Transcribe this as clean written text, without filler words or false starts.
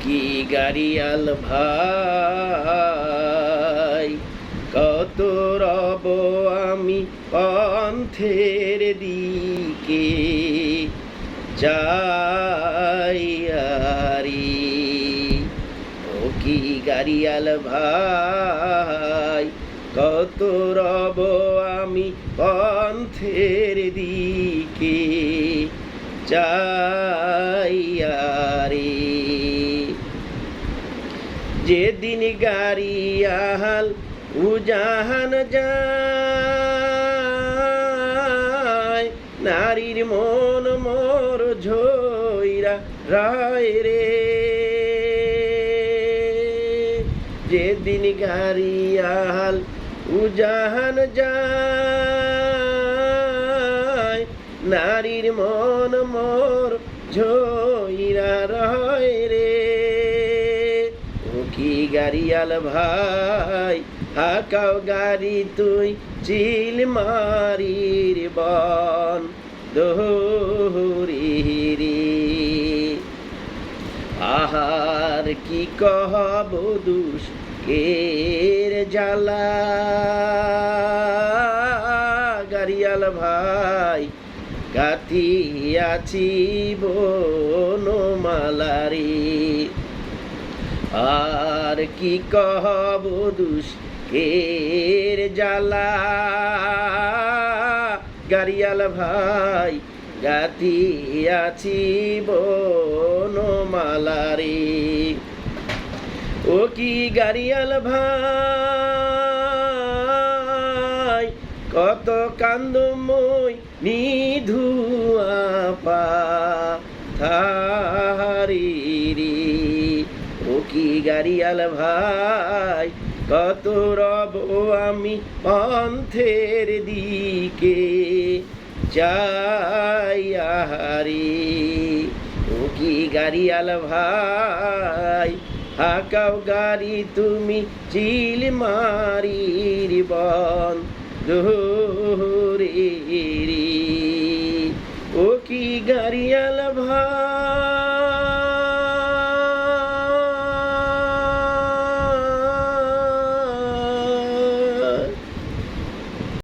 কি গাড়িয়াল ভাই, কত রব আমি পন্থের দিকে যাইয়ারি। ও কি গাড়িয়াল ভাই, কত রব আমি পন্থের দিকে যাইয়ারি। যেদিন গাড়িয়াল উজাহান যায়, নারীর মন মোর ঝইরা রায় রে। যেদিন গাড়িয়াল উজাহান যায়, নারীর মন মোর ঝইরা রায় রে। ও কি গাড়িয়াল ভাই, হাকাও গাড়ি তুই চিল মারির বন দোহরি। আহার কি কহব দুষ্কের জ্বালা, গাড়িয়াল ভাই কাটিয়াছি বনমালারি। আর কি কহব দুষ্কের জ্বালা, গাড়িয়াল ভাই গাতিয়াছি বনমালারি। ও কি গাড়িয়াল ভাই, কত কান্দময় নিধুয়া পাথারি। ও কি গাড়িয়াল ভাই, কত রব আমি পন্থের দিকে যাইয়ারি। ও কি গাড়িয়াল ভাই, হাকাও গাড়ি তুমি চিল মারির বন দোহরি। ও কি গাড়িয়াল ভাই।